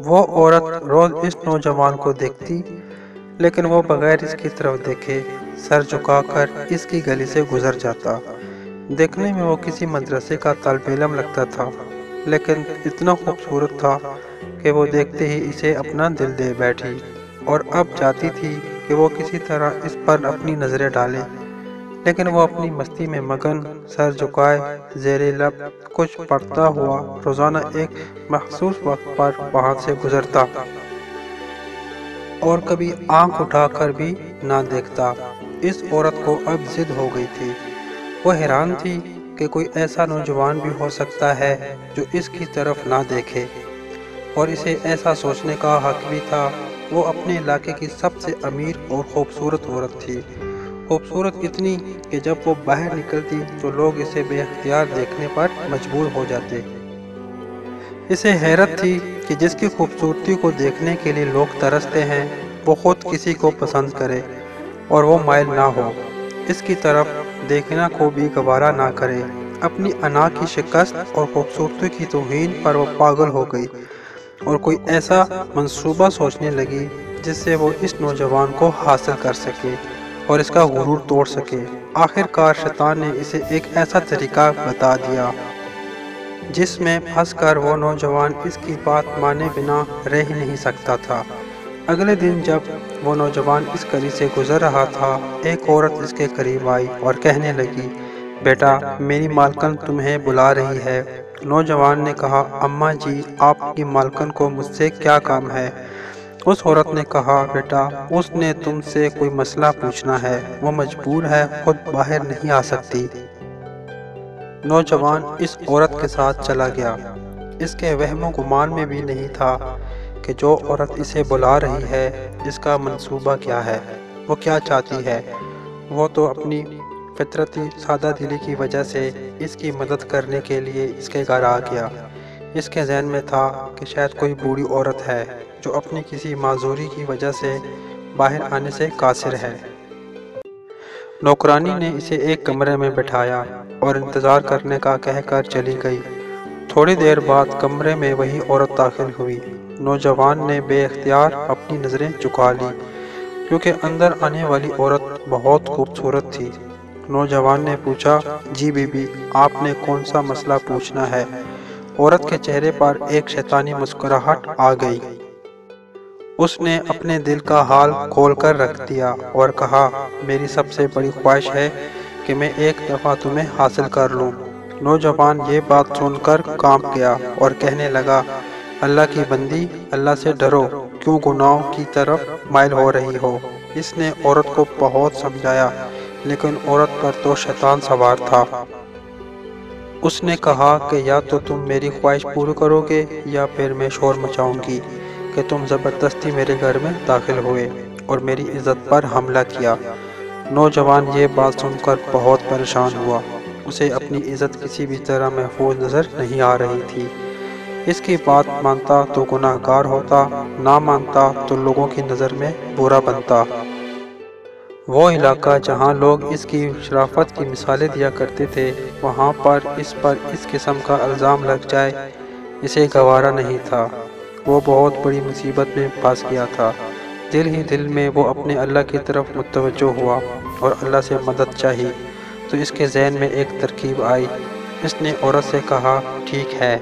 وہ عورت روز اس نوجوان کو دیکھتی، لیکن وہ بغیر اس کی طرف دیکھے سر جھکا کر اس کی گلی سے گزر جاتا۔ دیکھنے میں وہ کسی مدرسے کا طالب علم لگتا تھا، لیکن اتنا خوبصورت تھا کہ وہ دیکھتے ہی اسے اپنا دل دے بیٹھی، اور اب چاہتی تھی کہ وہ کسی طرح اس پر اپنی نظریں ڈالے، لیکن وہ اپنی مستی میں مگن، سر جھکائے زیر لب کچھ پڑھتا ہوا روزانہ ایک مخصوص وقت پر وہاں سے گزرتا، اور کبھی آنکھ اٹھا کر بھی نہ دیکھتا۔ اس عورت کو اب ضد ہو گئی تھی۔ وہ حیران تھی کہ کوئی ایسا نوجوان بھی ہو سکتا ہے جو اس کی طرف نہ دیکھے، اور اسے ایسا سوچنے کا حق بھی تھا۔ وہ اپنے علاقے کی سب سے امیر اور خوبصورت عورت تھی، خوبصورت اتنی کہ جب وہ باہر نکلتی تو لوگ اسے بے اختیار دیکھنے پر مجبور ہو جاتے۔ اسے حیرت تھی کہ جس کی خوبصورتی کو دیکھنے کے لیے لوگ ترستے ہیں، وہ خود کسی کو پسند کرے اور وہ مائل نہ ہو، اس کی طرف دیکھنا کو بھی گوارا نہ کرے۔ اپنی انا کی شکست اور خوبصورتی کی توہین پر وہ پاگل ہو گئی، اور کوئی ایسا منصوبہ سوچنے لگی جس سے وہ اس نوجوان کو حاصل کر سکے اور اس کا غرور توڑ سکے۔ آخر کار شیطان نے اسے ایک ایسا طریقہ بتا دیا جس میں پھنس کر وہ نوجوان اس کی بات مانے بنا رہ ہی نہیں سکتا تھا۔ اگلے دن جب وہ نوجوان اس گلی سے گزر رہا تھا، ایک عورت اس کے قریب آئی اور کہنے لگی، بیٹا، میری مالکن تمہیں بلا رہی ہے۔ نوجوان نے کہا، اماں جی، آپ کی مالکن کو مجھ سے کیا کام ہے؟ اس عورت نے کہا، بیٹا، اس نے تم سے کوئی مسئلہ پوچھنا ہے، وہ مجبور ہے، خود باہر نہیں آ سکتی۔ نوجوان اس عورت کے ساتھ چلا گیا۔ اس کے وہم و گمان میں بھی نہیں تھا کہ جو عورت اسے بلا رہی ہے اس کا منصوبہ کیا ہے، وہ کیا چاہتی ہے۔ وہ تو اپنی فطرتی سادہ دلی کی وجہ سے اس کی مدد کرنے کے لیے اس کے گھر آ گیا۔ اس کے ذہن میں تھا کہ شاید کوئی بوڑھی عورت ہے جو اپنی کسی معذوری کی وجہ سے باہر آنے سے قاصر ہے۔ نوکرانی نے اسے ایک کمرے میں بٹھایا اور انتظار کرنے کا کہہ کر چلی گئی۔ تھوڑی دیر بعد کمرے میں وہی عورت داخل ہوئی۔ نوجوان نے بے اختیار اپنی نظریں جھکا لی، کیونکہ اندر آنے والی عورت بہت خوبصورت تھی۔ نوجوان نے پوچھا، جی بی بی، آپ نے کون سا مسئلہ پوچھنا ہے؟ عورت کے چہرے پر ایک شیطانی مسکراہٹ آ گئی۔ اس نے اپنے دل کا حال کھول کر رکھ دیا اور کہا، میری سب سے بڑی خواہش ہے کہ میں ایک دفعہ تمہیں حاصل کر لوں۔ نوجوان یہ بات سن کر کانپ گیا اور کہنے لگا، اللہ کی بندی، اللہ سے ڈرو، کیوں گناہوں کی طرف مائل ہو رہی ہو؟ اس نے عورت کو بہت سمجھایا، لیکن عورت پر تو شیطان سوار تھا۔ اس نے کہا کہ یا تو تم میری خواہش پوری کرو گے یا پھر میں شور مچاؤں گی کہ تم زبردستی میرے گھر میں داخل ہوئے اور میری عزت پر حملہ کیا۔ نوجوان یہ بات سن کر بہت پریشان ہوا۔ اسے اپنی عزت کسی بھی طرح محفوظ نظر نہیں آ رہی تھی۔ اس کی بات مانتا تو گناہ گار ہوتا، نہ مانتا تو لوگوں کی نظر میں برا بنتا۔ وہ علاقہ جہاں لوگ اس کی شرافت کی مثالیں دیا کرتے تھے، وہاں پر اس قسم کا الزام لگ جائے، اسے گوارا نہیں تھا۔ وہ بہت بڑی مصیبت میں پھنس گیا تھا۔ دل ہی دل میں وہ اپنے اللہ کی طرف متوجہ ہوا اور اللہ سے مدد چاہی، تو اس کے ذہن میں ایک ترکیب آئی۔ اس نے عورت سے کہا، ٹھیک ہے،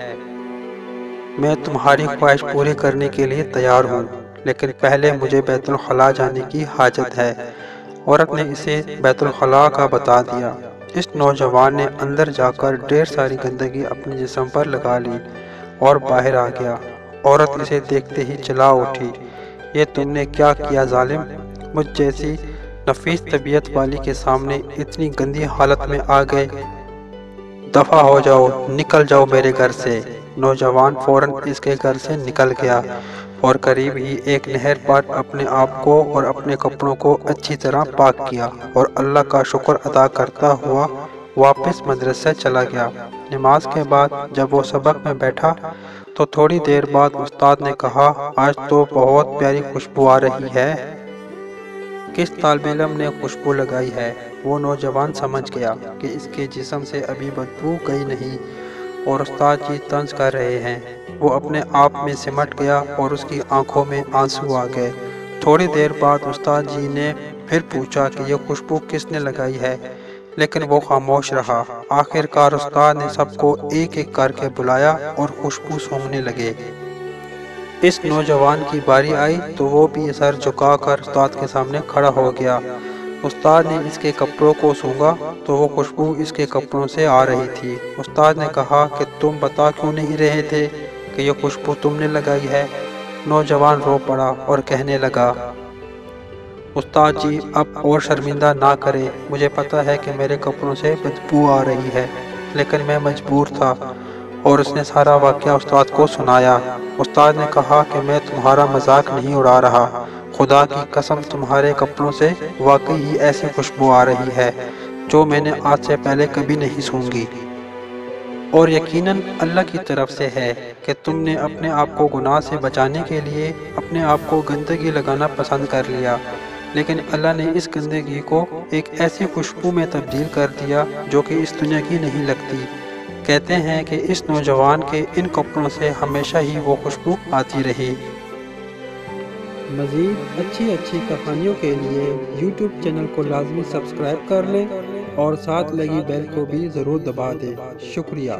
میں تمہاری خواہش پوری کرنے کے لیے تیار ہوں، لیکن پہلے مجھے بیت الخلاء جانے کی حاجت ہے۔ عورت نے اسے بیت الخلاء کا بتا دیا۔ اس نوجوان نے اندر جا کر ڈھیر ساری گندگی اپنے جسم پر لگا لی اور باہر آ گیا۔ عورت اسے دیکھتے ہی چلا اٹھی، یہ تم نے کیا کیا ظالم؟ مجھ جیسی نفیس طبیعت والی کے سامنے اتنی گندی حالت میں آ گئے، دفع ہو جاؤ، نکل جاؤ میرے گھر سے۔ نوجوان فوراً اس کے گھر سے نکل گیا اور قریب ہی ایک نہر پر اپنے آپ کو اور اپنے کپڑوں کو اچھی طرح پاک کیا اور اللہ کا شکر ادا کرتا ہوا واپس مدرسے چلا گیا۔ نماز کے بعد جب وہ سبق میں بیٹھا تو تھوڑی دیر بعد استاد نے کہا، آج تو بہت پیاری خوشبو آ رہی ہے۔ کس طالب علم نے خوشبو لگائی ہے؟ وہ نوجوان سمجھ گیا کہ اس کے جسم سے ابھی بدبو گئی نہیں۔ اور استاد جی طنز کر رہے ہیں۔ وہ اپنے آپ میں سمٹ گیا اور اس کی آنکھوں میں آنسو آ گئے۔ تھوڑی دیر بعد استاد جی نے پھر پوچھا کہ یہ خوشبو کس نے لگائی ہے، لیکن وہ خاموش رہا۔ آخر کار استاد نے سب کو ایک ایک کر کے بلایا اور خوشبو سونگھنے لگے۔ اس نوجوان کی باری آئی تو وہ بھی سر جھکا کر استاد کے سامنے کھڑا ہو گیا۔ استاد نے اس کے کپڑوں کو سونگھا تو وہ خوشبو اس کے کپڑوں سے آ رہی تھی۔ استاد نے کہا کہ تم بتا کیوں نہیں رہے تھے کہ یہ خوشبو تم نے لگائی ہے؟ نوجوان رو پڑا اور کہنے لگا، استاد جی اب اور شرمندہ نہ کرے، مجھے پتہ ہے کہ میرے کپڑوں سے بدبو آ رہی ہے، لیکن میں مجبور تھا۔ اور اس نے سارا واقعہ استاد کو سنایا۔ استاد نے کہا کہ میں تمہارا مذاق نہیں اڑا رہا، خدا کی قسم تمہارے کپڑوں سے واقعی ہی ایسی خوشبو آ رہی ہے جو میں نے آج سے پہلے کبھی نہیں سونگھی، اور یقیناً اللہ کی طرف سے ہے کہ تم نے اپنے آپ کو گناہ سے بچانے کے لیے اپنے آپ کو گندگی لگانا پسند کر لیا، لیکن اللہ نے اس گندگی کو ایک ایسی خوشبو میں تبدیل کر دیا جو کہ اس دنیا کی نہیں لگتی۔ کہتے ہیں کہ اس نوجوان کے ان کپڑوں سے ہمیشہ ہی وہ خوشبو آتی رہی۔ مزید اچھی کہانیوں کے لیے یوٹیوب چینل کو لازمی سبسکرائب کر لیں اور ساتھ لگی بیل کو بھی ضرور دبا دیں۔ شکریہ۔